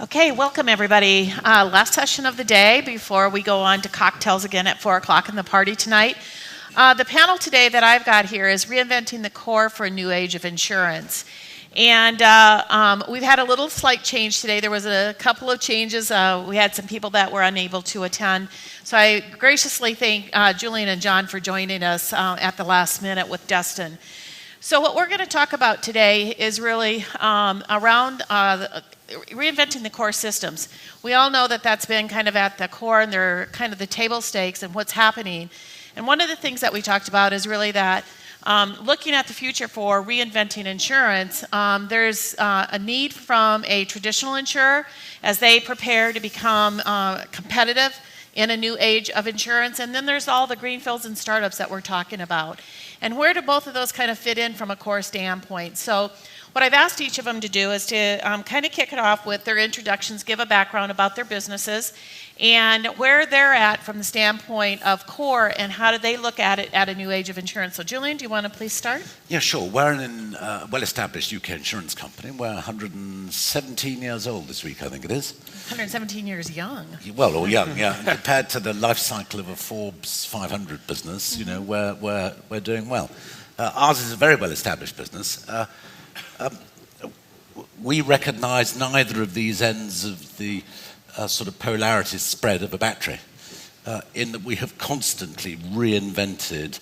Okay, welcome everybody. Last session of the day before we go on to cocktails again at 4 o'clock in the party tonight. The panel today that I've got here is Reinventing the Core for a New Age of Insurance. And we've had a little slight change today. There was a couple of changes. We had some people that were unable to attend. So I graciously thank Julian and John for joining us at the last minute with Dustin. So what we're going to talk about today is really around reinventing the core systems. We all know that that's been kind of at the core, and they're kind of the table stakes and what's happening. And one of the things that we talked about is really that looking at the future for reinventing insurance, there's a need from a traditional insurer as they prepare to become competitive in a new age of insurance. And then there's all the greenfields and startups that we're talking about. And where do both of those kind of fit in from a core standpoint? So what I've asked each of them to do is to kind of kick it off with their introductions, give a background about their businesses, and where they're at from the standpoint of core and how do they look at it at a new age of insurance. So Julian, do you want to please start? Yeah, sure. We're an well-established UK insurance company. We're 117 years old this week, I think it is. 117 years young. Well, or young, yeah. Compared to the life cycle of a Forbes 500 business, you know, we're doing well. Ours is a very well-established business. We recognize neither of these ends of the sort of polarity spread of a battery, in that we have constantly reinvented,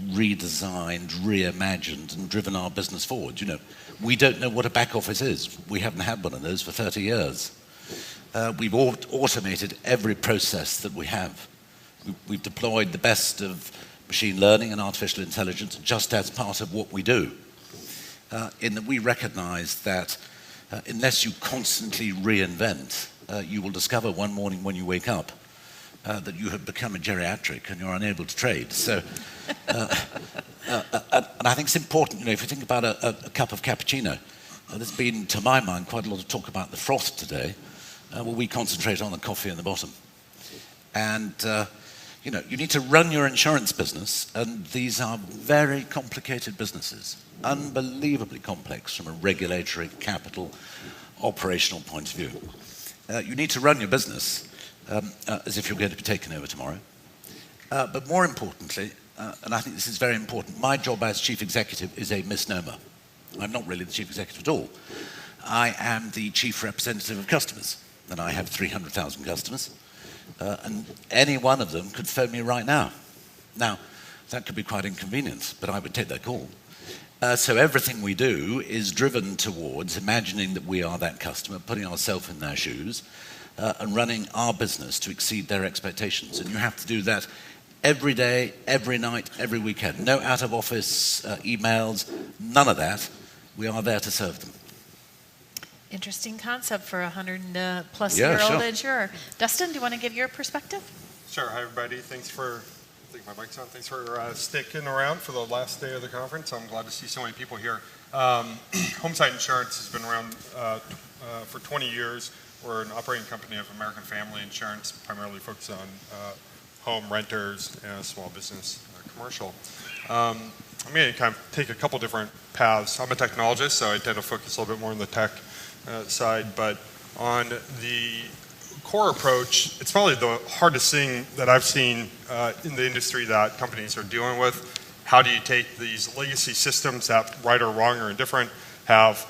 redesigned, reimagined, and driven our business forward. You know, we don't know what a back office is. We haven't had one of those for 30 years. We've automated every process that we have. We've deployed the best of machine learning and artificial intelligence just as part of what we do. In that we recognize that unless you constantly reinvent, you will discover one morning when you wake up that you have become a geriatric and you're unable to trade. So, and I think it's important, you know, if you think about a cup of cappuccino, there's been, to my mind, quite a lot of talk about the froth today. Well, we concentrate on the coffee in the bottom. And, you know, you need to run your insurance business, and these are very complicated businesses, unbelievably complex from a regulatory, capital, operational point of view. You need to run your business as if you're going to be taken over tomorrow. But more importantly, and I think this is very important, my job as chief executive is a misnomer. I'm not really the chief executive at all. I am the chief representative of customers, and I have 300,000 customers. And any one of them could phone me right now. Now, that could be quite inconvenient, but I would take that call. So everything we do is driven towards imagining that we are that customer, putting ourselves in their shoes, and running our business to exceed their expectations. And you have to do that every day, every night, every weekend. No out-of-office emails, none of that. We are there to serve them. Interesting concept for a 100-plus-year-old insurer. Dustin, do you want to give your perspective? Sure. Hi, everybody. Thanks for, I think my mic's on. Thanks for sticking around for the last day of the conference. I'm glad to see so many people here. Homesite Insurance has been around for 20 years. We're an operating company of American Family Insurance, primarily focused on home renters and small business commercial. I'm going to kind of take a couple different paths. I'm a technologist, so I tend to focus a little bit more on the tech side, but on the core approach, it's probably the hardest thing that I've seen in the industry that companies are dealing with. How do you take these legacy systems that, right or wrong or indifferent, have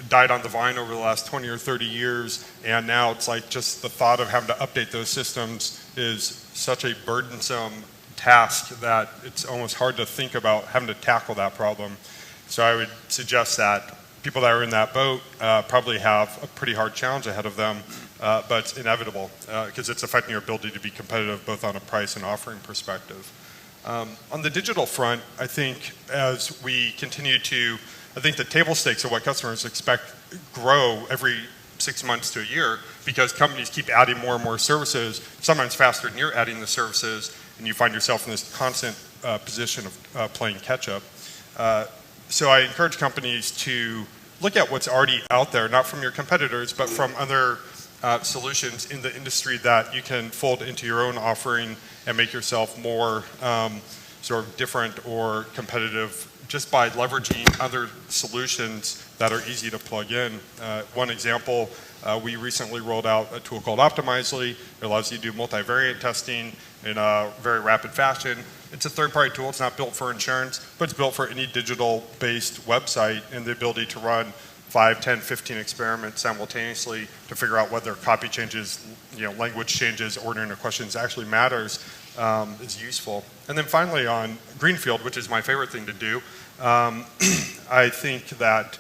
died on the vine over the last 20 or 30 years, and now it's like just the thought of having to update those systems is such a burdensome task that it's almost hard to think about having to tackle that problem. So I would suggest that people that are in that boat probably have a pretty hard challenge ahead of them, but it's inevitable because it's affecting your ability to be competitive both on a price and offering perspective. On the digital front, I think as we continue to, I think the table stakes of what customers expect grow every 6 months to a year because companies keep adding more and more services, sometimes faster than you're adding the services, and you find yourself in this constant position of playing catch up. So I encourage companies to look at what's already out there, not from your competitors, but from other solutions in the industry that you can fold into your own offering and make yourself more sort of different or competitive just by leveraging other solutions that are easy to plug in. One example, we recently rolled out a tool called Optimizely. It allows you to do multivariate testing in a very rapid fashion. It's a third-party tool. It's not built for insurance, but it's built for any digital-based website, and the ability to run 5, 10, 15 experiments simultaneously to figure out whether copy changes, language changes, ordering of questions actually matters is useful. And then finally on Greenfield, which is my favorite thing to do, I think that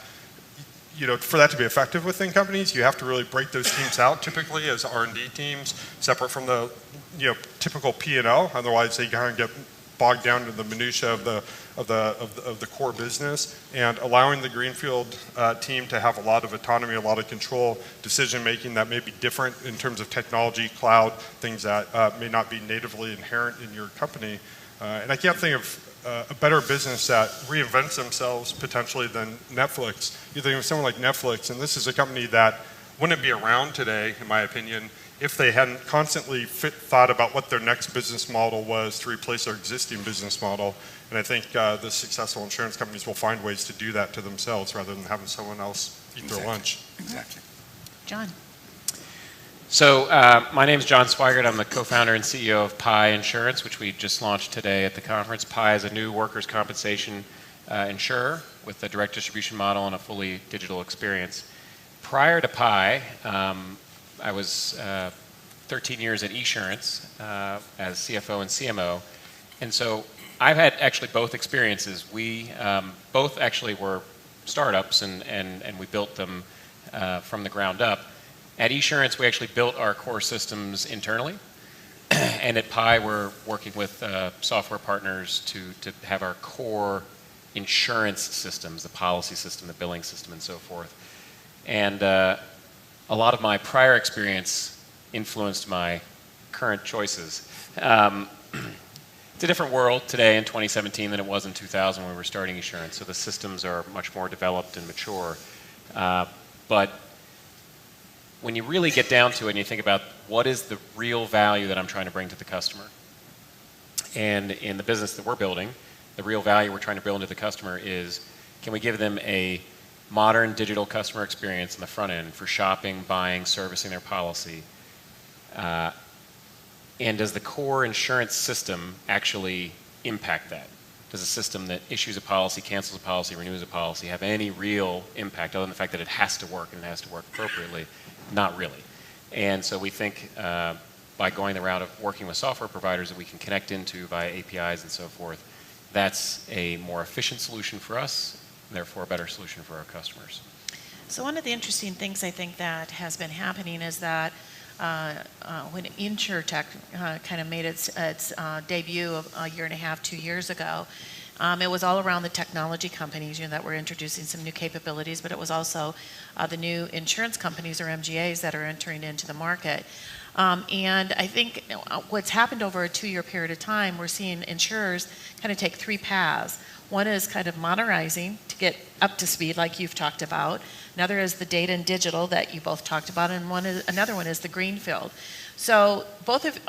for that to be effective within companies, you have to really break those teams out typically as R&D teams, separate from the typical P&L. Otherwise, they kind of get bogged down to the minutia of the core business, and allowing the Greenfield team to have a lot of autonomy, a lot of control, decision making that may be different in terms of technology, cloud, things that may not be natively inherent in your company. And I can't think of a better business that reinvents themselves potentially than Netflix. You think of someone like Netflix, and this is a company that wouldn't be around today, in my opinion, if they hadn't constantly thought about what their next business model was to replace their existing business model. And I think the successful insurance companies will find ways to do that to themselves rather than having someone else eat their lunch. Exactly. John. So my name is John Swigert. I'm the co-founder and CEO of Pi Insurance, which we just launched today at the conference. Pi is a new workers' compensation insurer with a direct distribution model and a fully digital experience. Prior to Pi, I was 13 years at eSurance as CFO and CMO. And so I've had actually both experiences. We both actually were startups and we built them from the ground up. At eSurance, we actually built our core systems internally. And at Pi, we're working with software partners to have our core insurance systems, the policy system, the billing system, and so forth. And a lot of my prior experience influenced my current choices. It's a different world today in 2017 than it was in 2000 when we were starting eSurance, so the systems are much more developed and mature. But when you really get down to it and you think about what is the real value that I'm trying to bring to the customer, and in the business that we're building, the real value we're trying to build into the customer is, can we give them a modern digital customer experience in the front end for shopping, buying, servicing their policy? And does the core insurance system actually impact that? Does a system that issues a policy, cancels a policy, renews a policy have any real impact other than the fact that it has to work and it has to work appropriately? Not really. And so we think by going the route of working with software providers that we can connect into via APIs and so forth, that's a more efficient solution for us, and therefore a better solution for our customers. So one of the interesting things I think that has been happening is that when InsurTech kind of made its debut a year and a half, 2 years ago, it was all around the technology companies that were introducing some new capabilities, but it was also the new insurance companies or MGAs that are entering into the market. And I think what's happened over a 2-year period of time, we're seeing insurers kind of take 3 paths. One is kind of modernizing to get up to speed, like you've talked about. Another is the data and digital that you both talked about, and another one is the greenfield. So both of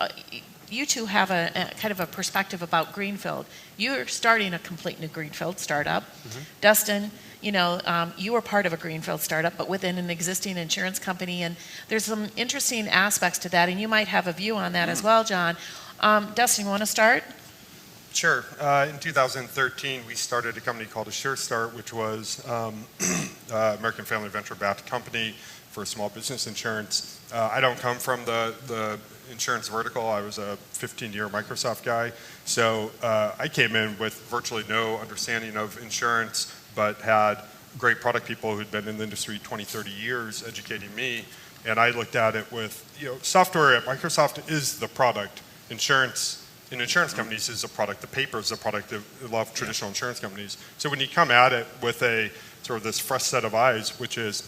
you two have a kind of a perspective about greenfield. You're starting a complete new greenfield startup. Mm-hmm. Dustin, you were part of a greenfield startup, but within an existing insurance company, and there's some interesting aspects to that, and you might have a view on that as well, John. Dustin, you want to start? Sure. In 2013, we started a company called InsurTech, which was American Family Venture-backed company for small business insurance. I don't come from the insurance vertical. I was a 15-year Microsoft guy. So I came in with virtually no understanding of insurance, but had great product people who'd been in the industry 20, 30 years educating me. And I looked at it with, software at Microsoft is the product. Insurance in insurance companies is a product. The paper is a product of a lot of traditional insurance companies. So when you come at it with a sort of this fresh set of eyes, which is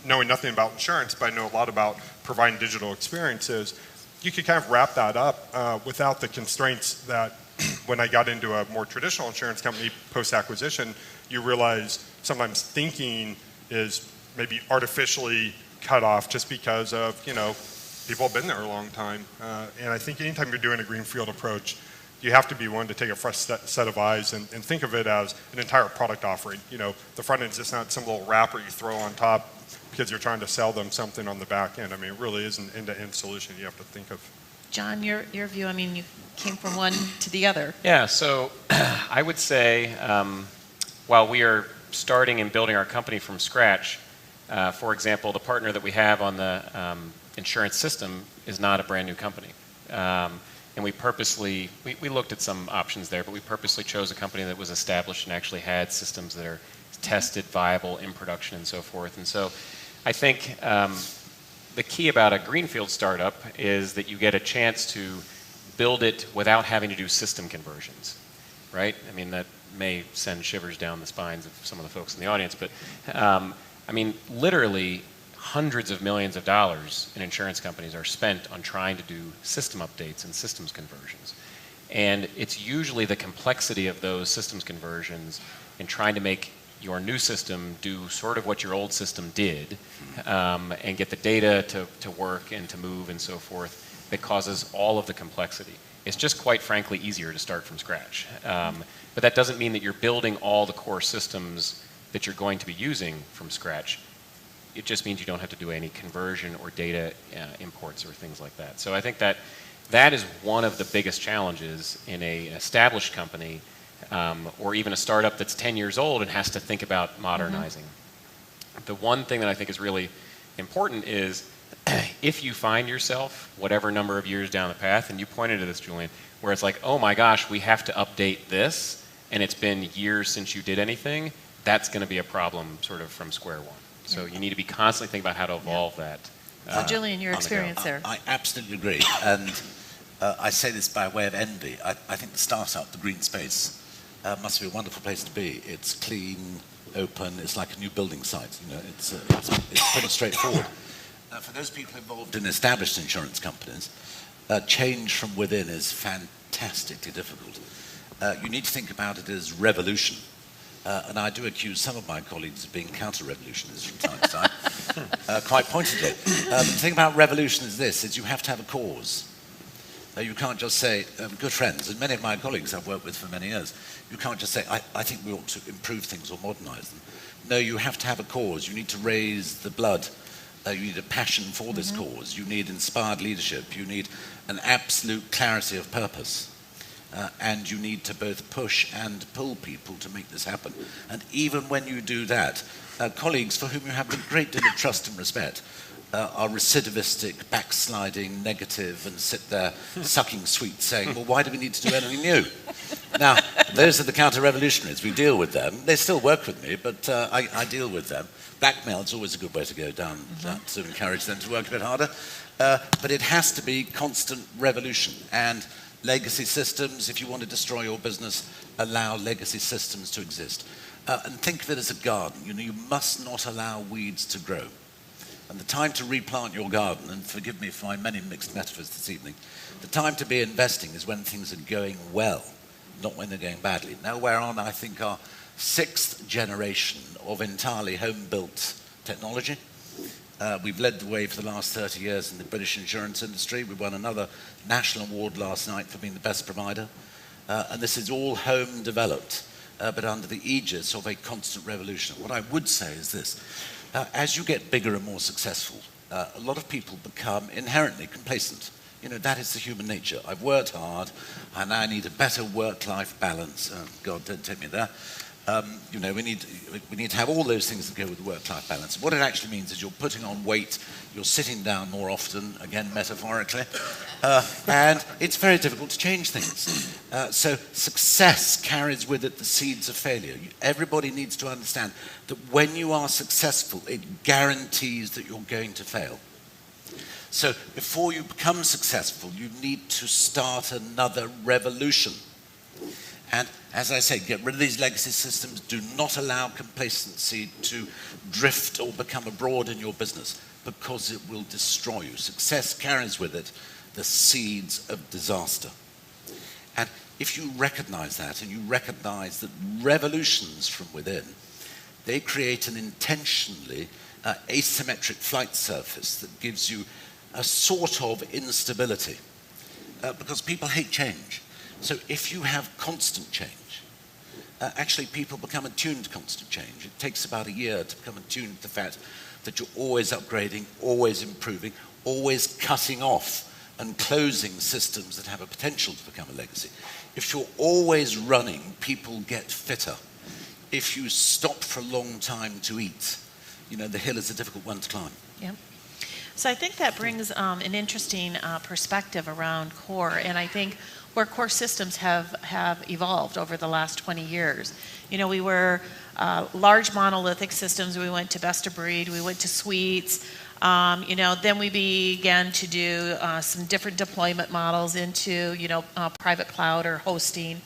knowing nothing about insurance, but I know a lot about providing digital experiences, you could kind of wrap that up without the constraints that when I got into a more traditional insurance company post-acquisition, you realize sometimes thinking is maybe artificially cut off just because of, people have been there a long time. And I think anytime you're doing a greenfield approach, you have to be willing to take a fresh set of eyes and think of it as an entire product offering. The front end is just not some little wrapper you throw on top because you're trying to sell them something on the back end. I mean, it really is an end-to-end solution you have to think of. John, your view, I mean, you came from one to the other. Yeah, so I would say while we are starting and building our company from scratch, for example, the partner that we have on the insurance system is not a brand new company. And we purposely, we looked at some options there, but we purposely chose a company that was established and actually had systems that are tested, viable, in production, and so forth. And so I think the key about a greenfield startup is that you get a chance to build it without having to do system conversions, right? I mean, that may send shivers down the spines of some of the folks in the audience, but I mean, literally hundreds of millions of dollars in insurance companies are spent on trying to do system updates and systems conversions. And it's usually the complexity of those systems conversions in trying to make your new system do sort of what your old system did, and get the data to work and to move and so forth, that causes all of the complexity. It's just quite frankly easier to start from scratch. But that doesn't mean that you're building all the core systems that you're going to be using from scratch. It just means you don't have to do any conversion or data imports or things like that. So I think that is one of the biggest challenges in an established company, or even a startup that's 10 years old and has to think about modernizing. The one thing that I think is really important is if you find yourself, whatever number of years down the path, and you pointed to this, Julian, where it's like, oh my gosh, we have to update this, and it's been years since you did anything, that's going to be a problem sort of from square one. So you need to be constantly thinking about how to evolve that. So Julian, your experience there. I absolutely agree. And I say this by way of envy. I think the startup, the green space, must be a wonderful place to be. It's clean, open, it's like a new building site. It's pretty straightforward. For those people involved in established insurance companies, change from within is fantastically difficult. You need to think about it as revolution. And I do accuse some of my colleagues of being counter-revolutionists from time to time, quite pointedly. The thing about revolution is this, is you have to have a cause. You can't just say, good friends, and many of my colleagues I've worked with for many years, you can't just say, I think we ought to improve things or modernize them. No, you have to have a cause. You need to raise the blood. You need a passion for this cause. You need inspired leadership. You need an absolute clarity of purpose. And you need to both push and pull people to make this happen. And even when you do that, colleagues for whom you have a great deal of trust and respect are recidivistic, backsliding, negative, and sit there sucking sweet, saying, well, why do we need to do anything new? Now, those are the counter-revolutionaries. We deal with them. They still work with me, but I deal with them. Blackmail is always a good way to go down, to encourage them to work a bit harder. But it has to be constant revolution. And legacy systems, if you want to destroy your business, allow legacy systems to exist. And think of it as a garden. You must not allow weeds to grow. And the time to replant your garden, and forgive me for my many mixed metaphors this evening, the time to be investing is when things are going well, not when they're going badly. Now we're on, I think, our 6th generation of entirely home-built technology. We've led the way for the last 30 years in the British insurance industry. We won another national award last night for being the best provider. And this is all home developed, but under the aegis of a constant revolution. What I would say is this. As you get bigger and more successful, a lot of people become inherently complacent. That is the human nature. I've worked hard, and I need a better work-life balance. God, don't take me there. We need to have all those things that go with the work-life balance. What it actually means is you're putting on weight, you're sitting down more often, again metaphorically, and it's very difficult to change things. So success carries with it the seeds of failure. Everybody needs to understand that when you are successful, it guarantees that you're going to fail. So before you become successful, you need to start another revolution. And as I say, get rid of these legacy systems. Do not allow complacency to drift or become abroad in your business, because it will destroy you. Success carries with it the seeds of disaster. And if you recognize that, and you recognize that revolutions from within, they create an intentionally asymmetric flight surface that gives you a sort of instability, because people hate change. So if you have constant change, actually people become attuned to constant change. It takes about a year to become attuned to the fact that you're always upgrading, always improving, always cutting off and closing systems that have a potential to become a legacy. If you're always running, people get fitter. If you stop for a long time to eat, the hill is a difficult one to climb. Yep. So I think that brings an interesting perspective around core, and I think where core systems have evolved over the last 20 years. We were large monolithic systems. We went to best of breed. We went to suites. Then we began to do some different deployment models into, private cloud or hosting.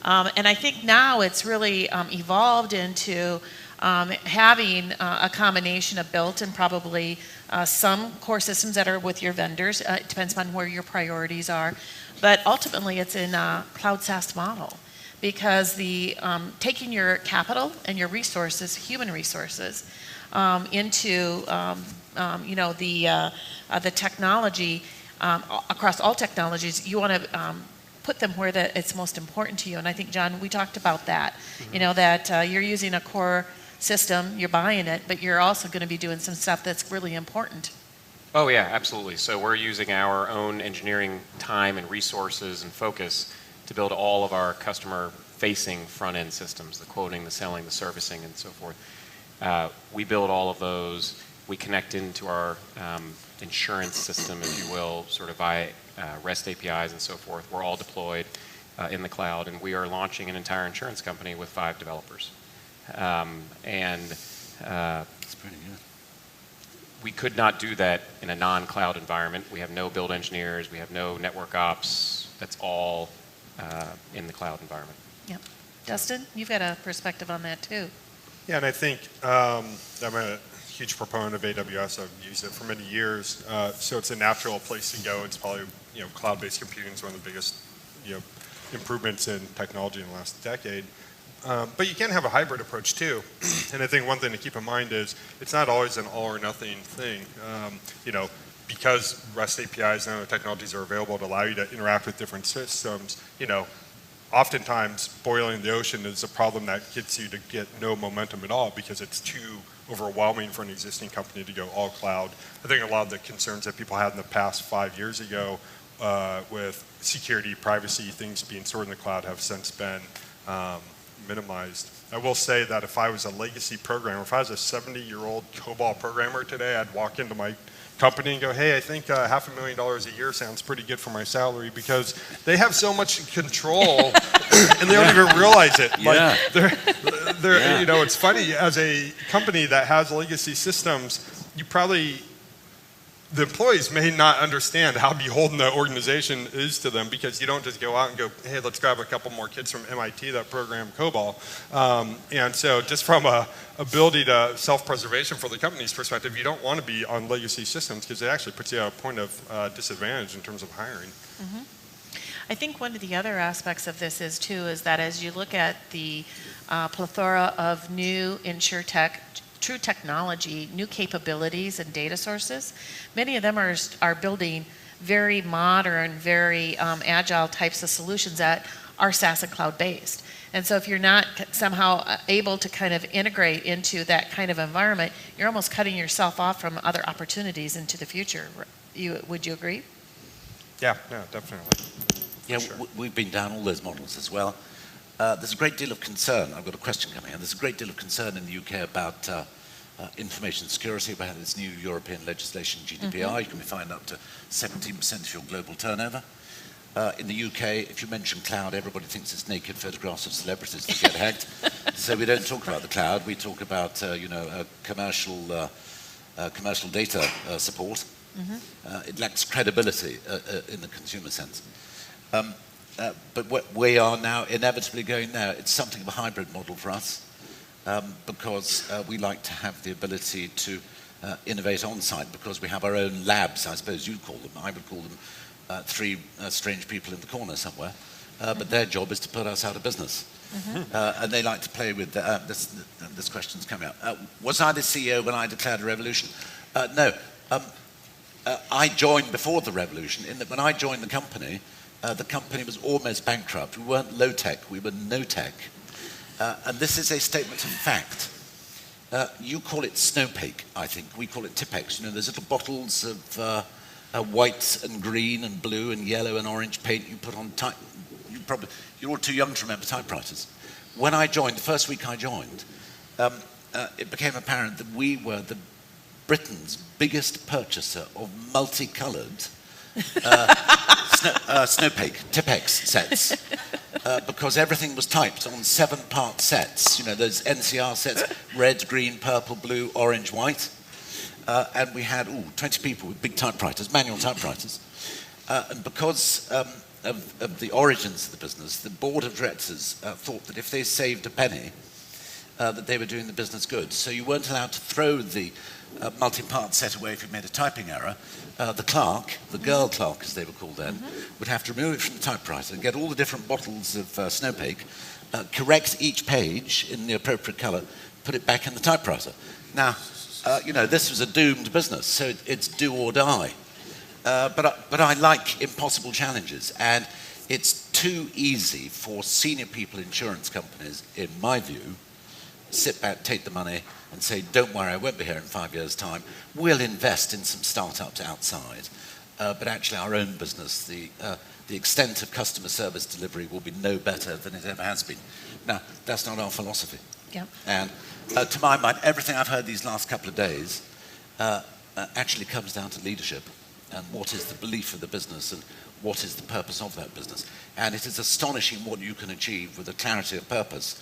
And I think now it's really evolved into having a combination of built and probably some core systems that are with your vendors. It depends on where your priorities are. But ultimately, it's in a cloud SaaS model, because the taking your capital and your resources, human resources, into the technology across all technologies, you want to put them where it's most important to you. And I think, John, we talked about that. That you're using a core system, you're buying it, but you're also going to be doing some stuff that's really important. Oh yeah, absolutely. So we're using our own engineering time and resources and focus to build all of our customer-facing front-end systems, the quoting, the selling, the servicing, and so forth. We build all of those. We connect into our insurance system, if you will, sort of via REST APIs and so forth. We're all deployed in the cloud, and we are launching an entire insurance company with 5 developers. That's pretty good. We could not do that in a non-cloud environment. We have no build engineers. We have no network ops. That's all in the cloud environment. Yep. Dustin, you've got a perspective on that too. Yeah, and I think I'm a huge proponent of AWS. I've used it for many years, so it's a natural place to go. It's probably cloud-based computing is one of the biggest improvements in technology in the last decade. But you can have a hybrid approach too. And I think one thing to keep in mind is it's not always an all or nothing thing. Because REST APIs and other technologies are available to allow you to interact with different systems, oftentimes boiling the ocean is a problem that gets you to get no momentum at all because it's too overwhelming for an existing company to go all cloud. I think a lot of the concerns that people had in the past 5 years ago with security, privacy, things being stored in the cloud have since been minimized. I will say that if I was a legacy programmer, if I was a 70-year-old COBOL programmer today, I'd walk into my company and go, hey, I think $500,000 a year sounds pretty good for my salary, because they have so much control and they don't even realize it. Yeah. Like, it's funny, as a company that has legacy systems, the employees may not understand how beholden the organization is to them, because you don't just go out and go, hey, let's grab a couple more kids from MIT that program COBOL. And so just from a ability to self-preservation for the company's perspective, you don't want to be on legacy systems because it actually puts you at a point of disadvantage in terms of hiring. Mm-hmm. I think one of the other aspects of this is that as you look at the plethora of new InsurTech, true technology, new capabilities and data sources, many of them are building very modern, very agile types of solutions that are SaaS and cloud-based. And so if you're not somehow able to kind of integrate into that kind of environment, you're almost cutting yourself off from other opportunities into the future. Would you agree? Yeah, definitely. Yeah, sure. We've been down all those models as well. There's a great deal of concern. I've got a question coming in. There's a great deal of concern in the UK about information security. We have this new European legislation, GDPR. Mm-hmm. You can be fined up to 17% of your global turnover. In the UK, if you mention cloud, everybody thinks it's naked photographs of celebrities that get hacked. So we don't talk about the cloud. We talk about commercial data support. Mm-hmm. It lacks credibility in the consumer sense. But what we are now inevitably going there, it's something of a hybrid model for us, because we like to have the ability to innovate on-site, because we have our own labs, I suppose you'd call them. I would call them three strange people in the corner somewhere, but their job is to put us out of business. Mm-hmm. And they like to play with this question's coming out. Was I the CEO when I declared a revolution? No. I joined before the revolution, in that when I joined the company, the company was almost bankrupt. We weren't low-tech, we were no-tech. And this is a statement of fact. You call it Snowpeak, I think. We call it Tipex. You know, those little bottles of white and green and blue and yellow and orange paint you put on you're all too young to remember typewriters. When I joined, the first week I joined, it became apparent that we were Britain's biggest purchaser of multicolored Snowpeak, Tipex sets, because everything was typed on 7-part sets, you know, those NCR sets, red, green, purple, blue, orange, white. And we had 20 people with big typewriters, manual typewriters. And because of the origins of the business, the board of directors thought that if they saved a penny, that they were doing the business good. So you weren't allowed to throw the multi-part set away if you made a typing error. The clerk, the girl clerk as they were called then, would have to remove it from the typewriter, get all the different bottles of Snowpeak, correct each page in the appropriate color, put it back in the typewriter. Now, you know, this was a doomed business, so it's do or die. But I like impossible challenges, and it's too easy for senior people in insurance companies, in my view, sit back, take the money, and say, don't worry, I won't be here in 5 years' time. We'll invest in some startups outside. But actually our own business, the extent of customer service delivery will be no better than it ever has been. Now, that's not our philosophy. Yep. And to my mind, everything I've heard these last couple of days actually comes down to leadership and what is the belief of the business and what is the purpose of that business. And it is astonishing what you can achieve with a clarity of purpose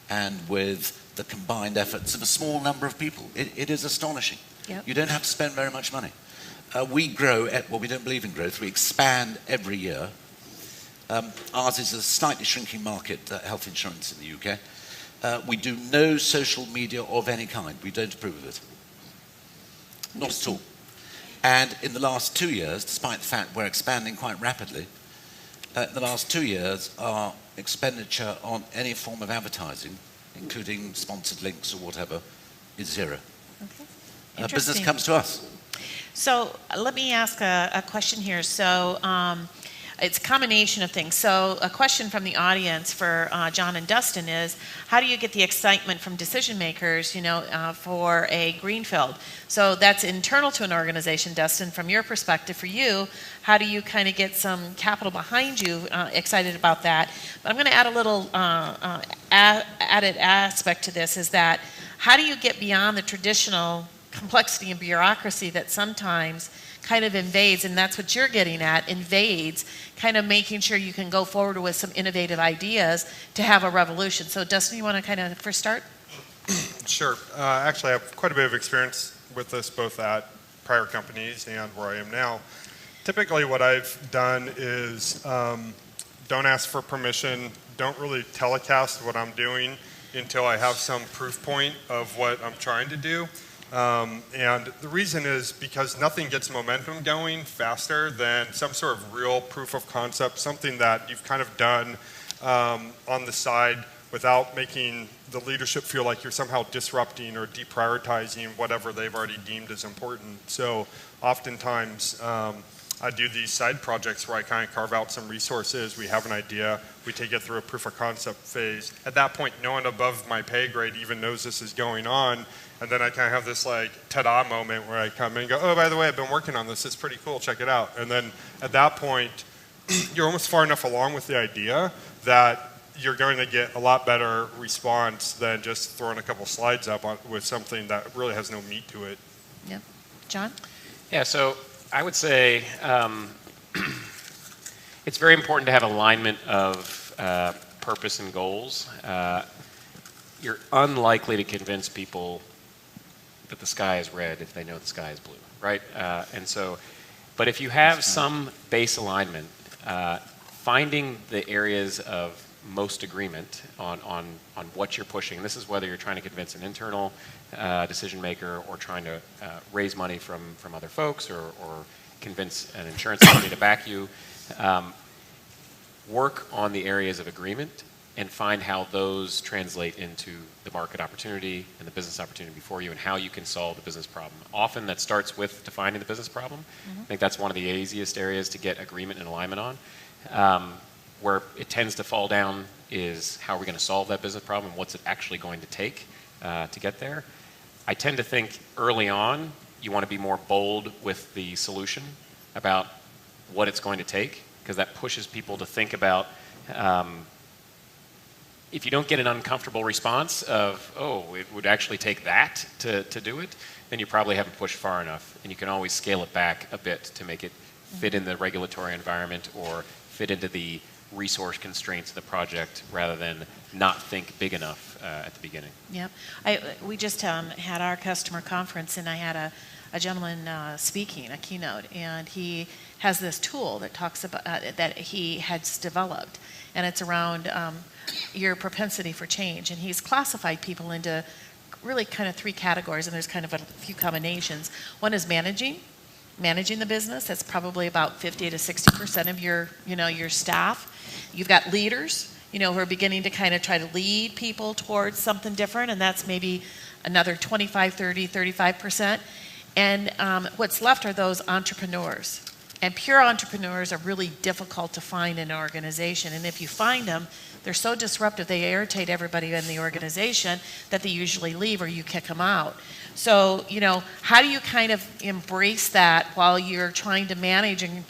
and with the combined efforts of a small number of people. It is astonishing. Yep. You don't have to spend very much money. We grow, we don't believe in growth, we expand every year. Ours is a slightly shrinking market, health insurance in the UK. We do no social media of any kind. We don't approve of it. Not at all. And in the last 2 years, despite the fact we're expanding quite rapidly, in the last 2 years, our expenditure on any form of advertising, including sponsored links or whatever, is zero. Okay. Business comes to us. So let me ask a question here. So it's a combination of things. So a question from the audience for John and Dustin is, how do you get the excitement from decision makers, you know, for a greenfield? So that's internal to an organization. Dustin, from your perspective, for you, how do you kind of get some capital behind you excited about that? But I'm going to add a little added aspect to this, is that how do you get beyond the traditional complexity and bureaucracy that sometimes kind of invades, and that's what you're getting at, invades, kind of making sure you can go forward with some innovative ideas to have a revolution. So Dustin, you want to kind of first start? Sure. Actually, I have quite a bit of experience with this, both at prior companies and where I am now. Typically what I've done is don't ask for permission, don't really telecast what I'm doing until I have some proof point of what I'm trying to do. And the reason is because nothing gets momentum going faster than some sort of real proof of concept, something that you've kind of done on the side without making the leadership feel like you're somehow disrupting or deprioritizing whatever they've already deemed as important. So oftentimes I do these side projects where I kind of carve out some resources, we have an idea, we take it through a proof of concept phase. At that point, no one above my pay grade even knows this is going on. And then I kind of have this like ta-da moment where I come in and go, oh, by the way, I've been working on this. It's pretty cool. Check it out. And then at that point, you're almost far enough along with the idea that you're going to get a lot better response than just throwing a couple slides up with something that really has no meat to it. Yeah. John? Yeah, so I would say it's very important to have alignment of purpose and goals. You're unlikely to convince people that the sky is red if they know the sky is blue, right? But if you have some base alignment, finding the areas of most agreement on what you're pushing, this is whether you're trying to convince an internal decision maker or trying to raise money from other folks or convince an insurance company to back you, work on the areas of agreement and find how those translate into the market opportunity and the business opportunity before you and how you can solve the business problem. Often that starts with defining the business problem. I think that's one of the easiest areas to get agreement and alignment on. Where it tends to fall down is how are we going to solve that business problem? What's it actually going to take to get there? I tend to think early on you want to be more bold with the solution about what it's going to take, because that pushes people to think about if you don't get an uncomfortable response of, oh, it would actually take that to do it, then you probably haven't pushed far enough, and you can always scale it back a bit to make it fit in the regulatory environment or fit into the resource constraints of the project rather than not think big enough at the beginning. Yep. We just had our customer conference, and I had a gentleman speaking, a keynote, and he has this tool that talks about that he has developed, and it's around your propensity for change, and he's classified people into really kind of 3 categories, and there's kind of a few combinations. One is managing the business. That's probably about 50 to 60% of your staff. You've got leaders, who are beginning to kind of try to lead people towards something different, and that's maybe another 25, 30, 35%. And what's left are those entrepreneurs. And pure entrepreneurs are really difficult to find in an organization. And if you find them, they're so disruptive, they irritate everybody in the organization that they usually leave or you kick them out. So, how do you kind of embrace that while you're trying to manage and,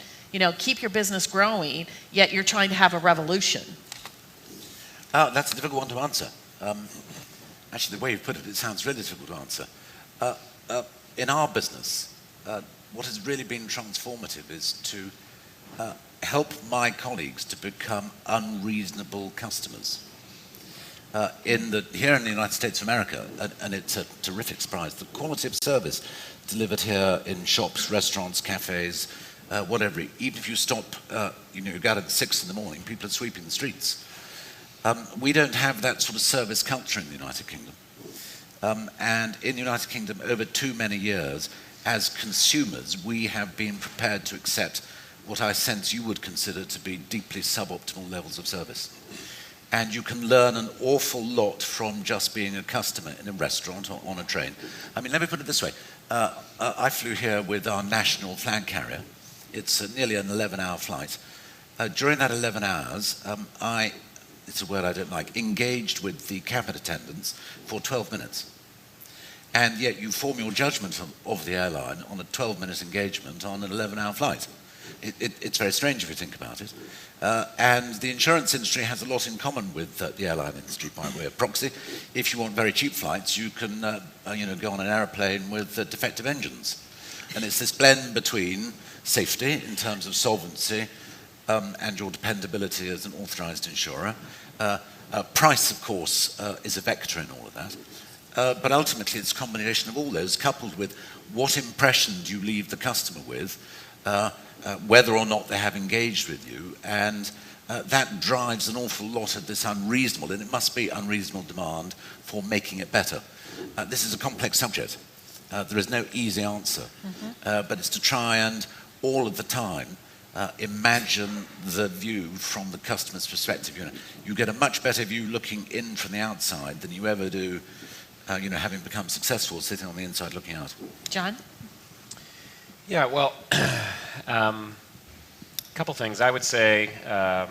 keep your business growing, yet you're trying to have a revolution? That's a difficult one to answer. Actually, the way you put it, it sounds really difficult to answer. In our business, what has really been transformative is to help my colleagues to become unreasonable customers. Here in the United States of America, and it's a terrific surprise, the quality of service delivered here in shops, restaurants, cafes, whatever, even if you stop, you go out at 6 in the morning, people are sweeping the streets. We don't have that sort of service culture in the United Kingdom. And in the United Kingdom, over too many years, as consumers, we have been prepared to accept what I sense you would consider to be deeply suboptimal levels of service. And you can learn an awful lot from just being a customer in a restaurant or on a train. I mean, let me put it this way. I flew here with our national flag carrier. It's nearly an 11-hour flight. During that 11 hours, it's a word I don't like, engaged with the cabin attendants for 12 minutes. And yet you form your judgment of the airline on a 12-minute engagement on an 11-hour flight. It's very strange if you think about it. And the insurance industry has a lot in common with the airline industry by way of proxy. If you want very cheap flights, you can go on an aeroplane with defective engines. And it's this blend between safety in terms of solvency and your dependability as an authorized insurer. Price, of course, is a vector in all of that. But ultimately, it's a combination of all those, coupled with what impression do you leave the customer with, whether or not they have engaged with you, and that drives an awful lot of this unreasonable, and it must be unreasonable demand for making it better. This is a complex subject. There is no easy answer, but it's to try and, all of the time, imagine the view from the customer's perspective. You get a much better view looking in from the outside than you ever do having become successful sitting on the inside looking out. John? Yeah, well, a couple things. I would say that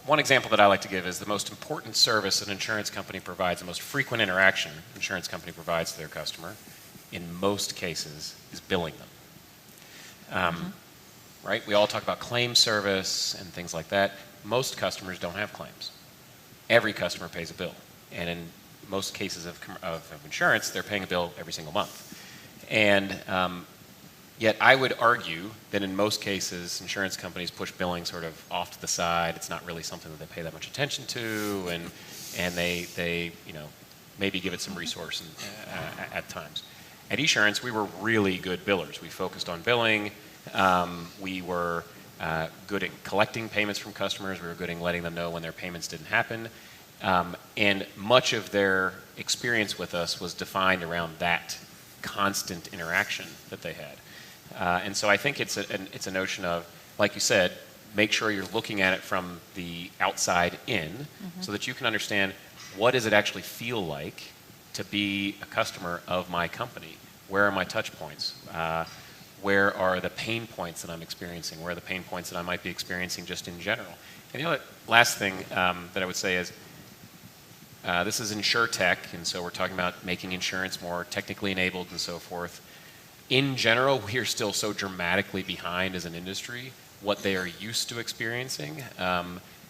one example that I like to give is the most important service an insurance company provides, the most frequent interaction an insurance company provides to their customer, in most cases, is billing them. Right? We all talk about claim service and things like that. Most customers don't have claims. Every customer pays a bill, and in most cases of insurance, they're paying a bill every single month. And yet I would argue that in most cases, insurance companies push billing sort of off to the side. It's not really something that they pay that much attention to, and they maybe give it some resource at times. At Esurance, we were really good billers. We focused on billing. We were good at collecting payments from customers. We were good at letting them know when their payments didn't happen. And much of their experience with us was defined around that constant interaction that they had. And so I think it's a notion of, like you said, make sure you're looking at it from the outside in so that you can understand what does it actually feel like to be a customer of my company? Where are my touch points? where are the pain points that I'm experiencing, where are the pain points that I might be experiencing just in general. And the other last thing that I would say is, this is InsurTech, and so we're talking about making insurance more technically enabled and so forth. In general, we are still so dramatically behind as an industry what they are used to experiencing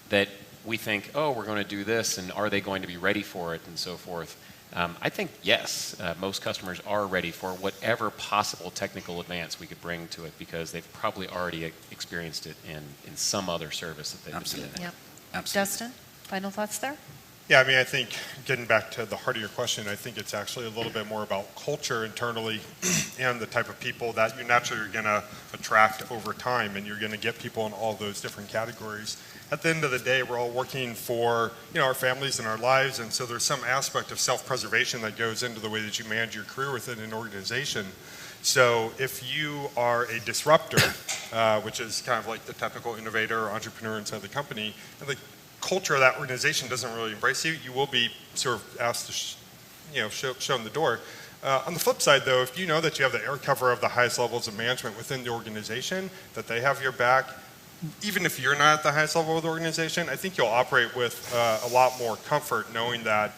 that we think, oh, we're going to do this, and are they going to be ready for it, and so forth. I think, yes, most customers are ready for whatever possible technical advance we could bring to it because they've probably already experienced it in some other service that they've been in. Yep. Absolutely. Dustin, final thoughts there? Yeah, I mean, I think getting back to the heart of your question, I think it's actually a little bit more about culture internally and the type of people that you naturally are going to attract over time, and you're going to get people in all those different categories. At the end of the day, we're all working for our families and our lives, and so there's some aspect of self-preservation that goes into the way that you manage your career within an organization. So if you are a disruptor, which is kind of like the technical innovator or entrepreneur inside the company, and the culture of that organization doesn't really embrace you, you will be sort of asked to shown the door. On the flip side, though, if you know that you have the air cover of the highest levels of management within the organization, that they have your back, even if you're not at the highest level of the organization, I think you'll operate with a lot more comfort knowing that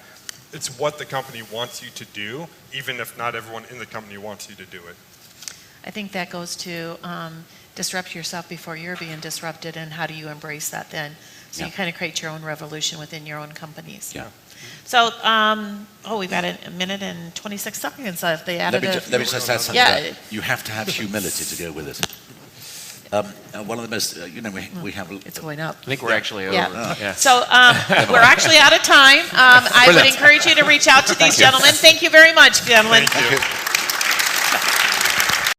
it's what the company wants you to do, even if not everyone in the company wants you to do it. I think that goes to disrupt yourself before you're being disrupted, and how do you embrace that then? So you kind of create your own revolution within your own companies. Yeah. So, we've got a minute and 26 seconds left. They added Let me just add something. Yeah. You have to have humility to go with it. One of the most, we have. It's going up. I think we're actually over. Yeah. So we're actually out of time. I would encourage you to reach out to these gentlemen. Thank you very much, gentlemen. Thank you.